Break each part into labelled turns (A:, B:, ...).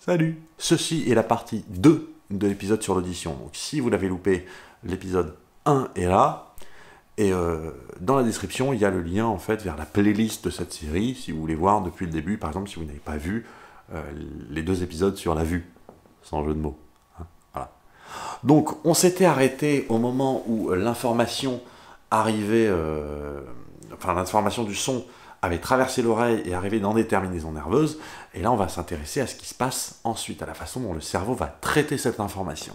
A: Salut! Ceci est la partie 2 de l'épisode sur l'audition. Donc si vous l'avez loupé, l'épisode 1 est là. Et dans la description, il y a le lien en fait vers la playlist de cette série, si vous voulez voir depuis le début, par exemple si vous n'avez pas vu les 2 épisodes sur la vue, sans jeu de mots. Hein, voilà. Donc on s'était arrêté au moment où l'information arrivait, l'information du son avait traversé l'oreille et arrivé dans des terminaisons nerveuses, et là on va s'intéresser à ce qui se passe ensuite, à la façon dont le cerveau va traiter cette information.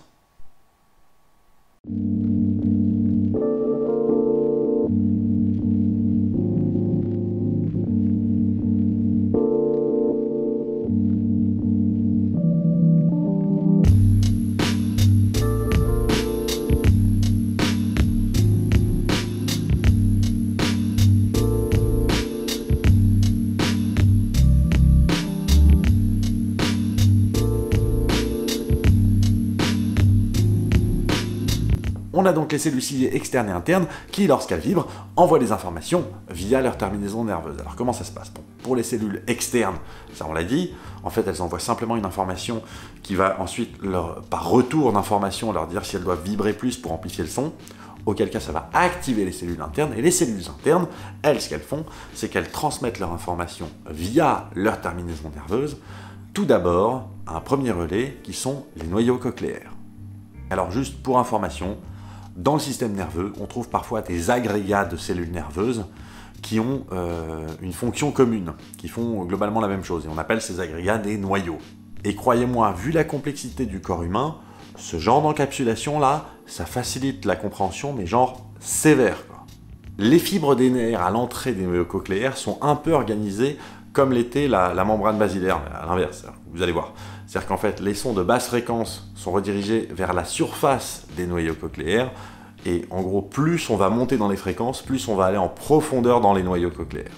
A: On a donc les cellules ciliées externes et internes qui, lorsqu'elles vibrent, envoient des informations via leur terminaison nerveuse. Alors comment ça se passe? Bon, pour les cellules externes, ça on l'a dit, en fait elles envoient simplement une information qui va ensuite, par retour d'information, leur dire si elles doivent vibrer plus pour amplifier le son, auquel cas ça va activer les cellules internes, et les cellules internes, elles, ce qu'elles font, c'est qu'elles transmettent leur information via leur terminaison nerveuse, tout d'abord à un premier relais qui sont les noyaux cochléaires. Alors juste pour information, dans le système nerveux, on trouve parfois des agrégats de cellules nerveuses qui ont une fonction commune, qui font globalement la même chose, et on appelle ces agrégats des noyaux. Et croyez-moi, vu la complexité du corps humain, ce genre d'encapsulation-là, ça facilite la compréhension, mais genre sévère, quoi. Les fibres des nerfs à l'entrée des noyaux cochléaires sont un peu organisées comme l'était la membrane basilaire, mais à l'inverse, vous allez voir. C'est-à-dire qu'en fait, les sons de basse fréquence sont redirigés vers la surface des noyaux cochléaires, et en gros, plus on va monter dans les fréquences, plus on va aller en profondeur dans les noyaux cochléaires.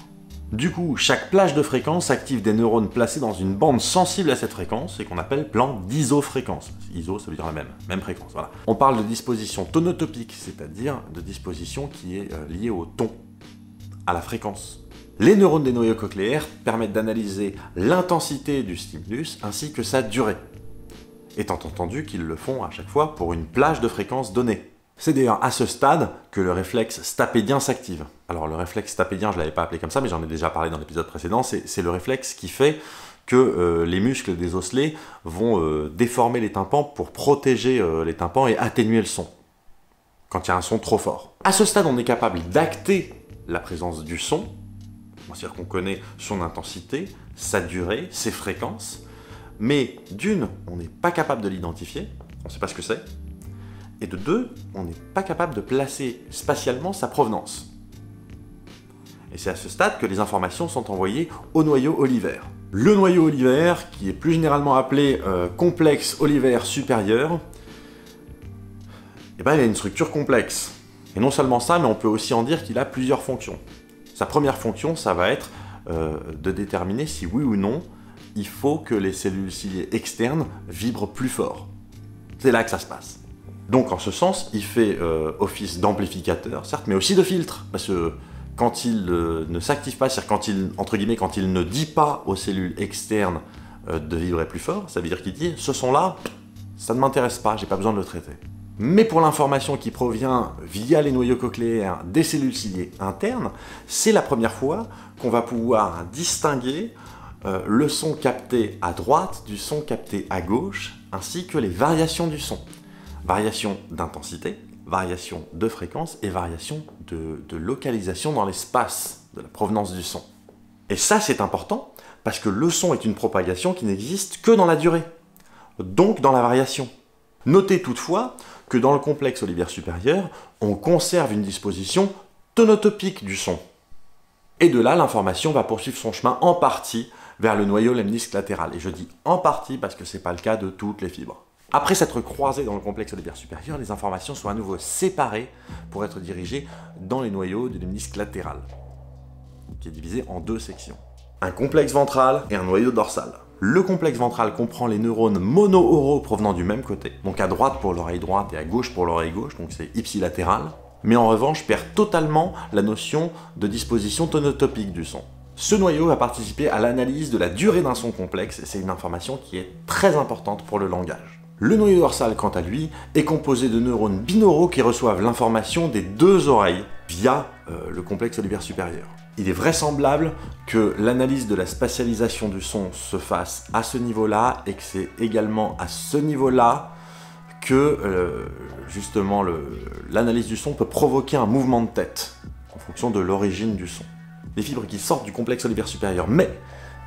A: Du coup, chaque plage de fréquence active des neurones placés dans une bande sensible à cette fréquence, et qu'on appelle plan d'isofréquence. Iso, ça veut dire la même fréquence, voilà. On parle de disposition tonotopique, c'est-à-dire de disposition qui est liée au ton, à la fréquence. Les neurones des noyaux cochléaires permettent d'analyser l'intensité du stimulus ainsi que sa durée, étant entendu qu'ils le font à chaque fois pour une plage de fréquence donnée. C'est d'ailleurs à ce stade que le réflexe stapédien s'active. Alors le réflexe stapédien, je ne l'avais pas appelé comme ça, mais j'en ai déjà parlé dans l'épisode précédent, c'est le réflexe qui fait que les muscles des osselets vont déformer les tympans pour protéger les tympans et atténuer le son, quand il y a un son trop fort. À ce stade, on est capable d'acter la présence du son, c'est-à-dire qu'on connaît son intensité, sa durée, ses fréquences, mais d'une, on n'est pas capable de l'identifier, on ne sait pas ce que c'est, et de deux, on n'est pas capable de placer spatialement sa provenance. Et c'est à ce stade que les informations sont envoyées au noyau olivaire. Le noyau olivaire, qui est plus généralement appelé complexe olivaire supérieur, il a une structure complexe. Et non seulement ça, mais on peut aussi en dire qu'il a plusieurs fonctions. Sa première fonction, ça va être de déterminer si oui ou non, il faut que les cellules ciliées externes vibrent plus fort. C'est là que ça se passe. Donc en ce sens, il fait office d'amplificateur, certes, mais aussi de filtre, parce que quand il ne s'active pas, c'est-à-dire quand il, entre guillemets, quand il ne dit pas aux cellules externes de vibrer plus fort, ça veut dire qu'il dit « ce son-là, ça ne m'intéresse pas, j'ai pas besoin de le traiter ». Mais pour l'information qui provient via les noyaux cochléaires des cellules ciliées internes, c'est la première fois qu'on va pouvoir distinguer le son capté à droite du son capté à gauche, ainsi que les variations du son. Variation d'intensité, variation de fréquence et variation de localisation dans l'espace de la provenance du son. Et ça, c'est important parce que le son est une propagation qui n'existe que dans la durée, donc dans la variation. Notez toutefois que dans le complexe olivaire supérieur, on conserve une disposition tonotopique du son. Et de là, l'information va poursuivre son chemin en partie vers le noyau lemnisque latéral. Et je dis en partie parce que ce n'est pas le cas de toutes les fibres. Après s'être croisées dans le complexe olivaire supérieur, les informations sont à nouveau séparées pour être dirigées dans les noyaux du lemnisque latéral, qui est divisé en 2 sections. Un complexe ventral et un noyau dorsal. Le complexe ventral comprend les neurones mono-oraux provenant du même côté, donc à droite pour l'oreille droite et à gauche pour l'oreille gauche, donc c'est ipsilatéral, mais en revanche perd totalement la notion de disposition tonotopique du son. Ce noyau va participer à l'analyse de la durée d'un son complexe, et c'est une information qui est très importante pour le langage. Le noyau dorsal, quant à lui, est composé de neurones binauraux qui reçoivent l'information des deux oreilles via le complexe olivère supérieur. Il est vraisemblable que l'analyse de la spatialisation du son se fasse à ce niveau-là, et que c'est également à ce niveau-là que justement l'analyse du son peut provoquer un mouvement de tête en fonction de l'origine du son. Les fibres qui sortent du complexe olivère supérieur mais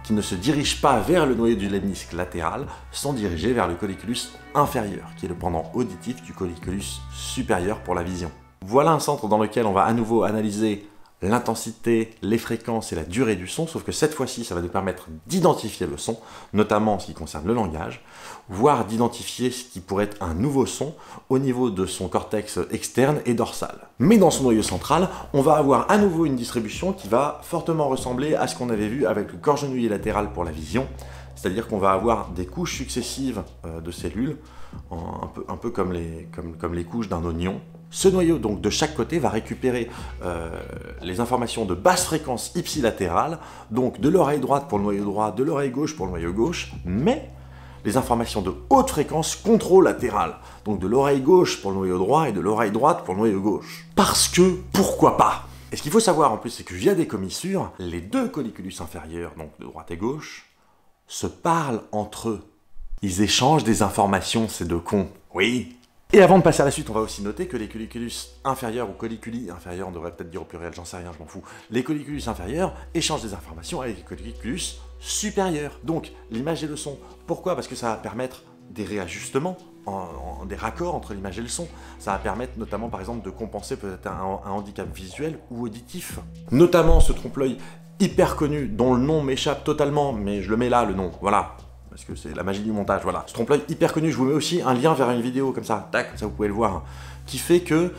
A: qui ne se dirigent pas vers le noyau du lemnisque latéral sont dirigées vers le colliculus inférieur, qui est le pendant auditif du colliculus supérieur pour la vision. Voilà un centre dans lequel on va à nouveau analyser l'intensité, les fréquences et la durée du son, sauf que cette fois-ci, ça va nous permettre d'identifier le son, notamment en ce qui concerne le langage, voire d'identifier ce qui pourrait être un nouveau son au niveau de son cortex externe et dorsal. Mais dans son noyau central, on va avoir à nouveau une distribution qui va fortement ressembler à ce qu'on avait vu avec le corps genouillé latéral pour la vision, c'est-à-dire qu'on va avoir des couches successives de cellules, un peu comme les couches d'un oignon. Ce noyau, donc, de chaque côté, va récupérer les informations de basse fréquence ipsilatérale, donc de l'oreille droite pour le noyau droit, de l'oreille gauche pour le noyau gauche, mais les informations de haute fréquence controlatérale, donc de l'oreille gauche pour le noyau droit et de l'oreille droite pour le noyau gauche. Parce que, pourquoi pas? Et ce qu'il faut savoir en plus, c'est que via des commissures, les deux colliculus inférieurs, donc de droite et gauche, se parlent entre eux. Ils échangent des informations, ces deux cons. Oui. Et avant de passer à la suite, on va aussi noter que les colliculus inférieurs, ou colliculi inférieurs, on devrait peut-être dire au pluriel, j'en sais rien, je m'en fous. Les colliculus inférieurs échangent des informations avec les colliculus supérieurs. Donc, l'image et le son. Pourquoi? Parce que ça va permettre des réajustements, des raccords entre l'image et le son. Ça va permettre notamment, par exemple, de compenser peut-être un handicap visuel ou auditif. Notamment ce trompe-l'œil hyper connu, dont le nom m'échappe totalement, mais je le mets là, le nom, voilà. Parce que c'est la magie du montage, voilà. Ce trompe-l'œil hyper connu, je vous mets aussi un lien vers une vidéo comme ça, tac, ça vous pouvez le voir, qui fait que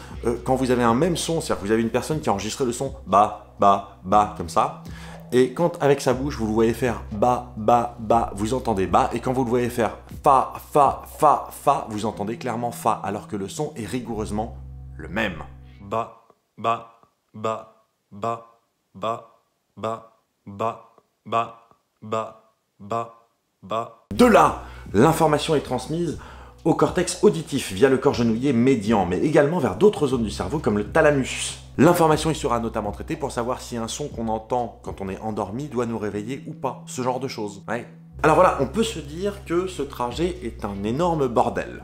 A: quand vous avez un même son, c'est-à-dire que vous avez une personne qui a enregistré le son bas, bas, bas, comme ça, et quand avec sa bouche vous le voyez faire bas, bas, bas, vous entendez bas, et quand vous le voyez faire fa, fa, fa, fa, vous entendez clairement fa, alors que le son est rigoureusement le même. Bas, bas, bas, bas, bas, bas, bas, bas, bas, bas. De là, l'information est transmise au cortex auditif via le corps genouillé médian, mais également vers d'autres zones du cerveau comme le thalamus. L'information y sera notamment traitée pour savoir si un son qu'on entend quand on est endormi doit nous réveiller ou pas, ce genre de choses. Ouais. Alors voilà, on peut se dire que ce trajet est un énorme bordel.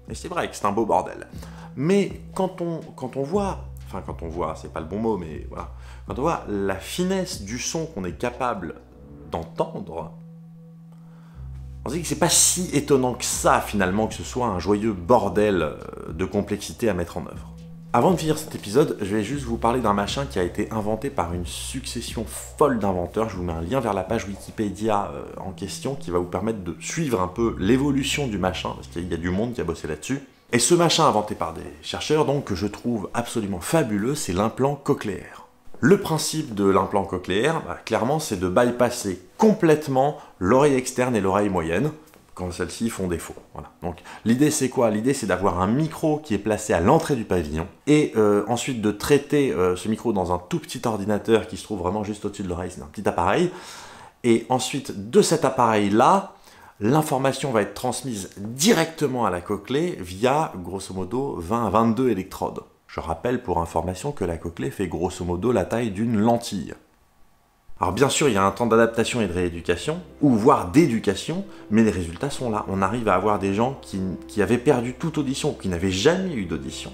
A: Et c'est vrai que c'est un beau bordel. Mais quand on voit, c'est pas le bon mot, mais voilà, quand on voit la finesse du son qu'on est capable d'entendre, on se dit que c'est pas si étonnant que ça, finalement, que ce soit un joyeux bordel de complexité à mettre en œuvre. Avant de finir cet épisode, je vais juste vous parler d'un machin qui a été inventé par une succession folle d'inventeurs. Je vous mets un lien vers la page Wikipédia en question qui va vous permettre de suivre un peu l'évolution du machin, parce qu'il y a du monde qui a bossé là-dessus. Et ce machin inventé par des chercheurs, donc, que je trouve absolument fabuleux, c'est l'implant cochléaire. Le principe de l'implant cochléaire, clairement, c'est de bypasser complètement l'oreille externe et l'oreille moyenne, quand celles-ci font défaut. Voilà. Donc l'idée c'est quoi? L'idée c'est d'avoir un micro qui est placé à l'entrée du pavillon, et ensuite de traiter ce micro dans un tout petit ordinateur qui se trouve vraiment juste au-dessus de l'oreille, c'est un petit appareil, et ensuite de cet appareil-là, l'information va être transmise directement à la cochlée via, grosso modo, 20 à 22 électrodes. Je rappelle pour information que la cochlée fait grosso modo la taille d'une lentille. Alors bien sûr, il y a un temps d'adaptation et de rééducation, ou voire d'éducation, mais les résultats sont là. On arrive à avoir des gens qui avaient perdu toute audition, qui n'avaient jamais eu d'audition,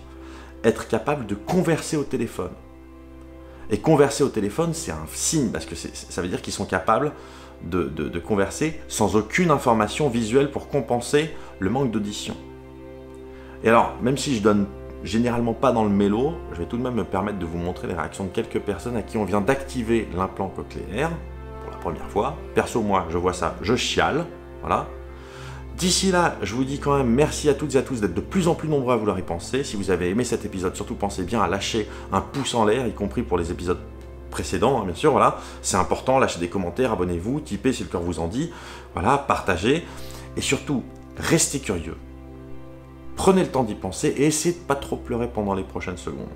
A: être capables de converser au téléphone. Et converser au téléphone, c'est un signe, parce que ça veut dire qu'ils sont capables de converser sans aucune information visuelle pour compenser le manque d'audition. Et alors, même si je donne généralement pas dans le mélo, je vais tout de même me permettre de vous montrer les réactions de quelques personnes à qui on vient d'activer l'implant cochléaire pour la première fois. Perso, moi, je vois ça, je chiale, voilà. D'ici là, je vous dis quand même merci à toutes et à tous d'être de plus en plus nombreux à vouloir y penser. Si vous avez aimé cet épisode, surtout pensez bien à lâcher un pouce en l'air, y compris pour les épisodes précédents, hein, bien sûr, voilà. C'est important, lâchez des commentaires, abonnez-vous, typez si le cœur vous en dit, voilà, partagez, et surtout, restez curieux. Prenez le temps d'y penser et essayez de pas trop pleurer pendant les prochaines secondes.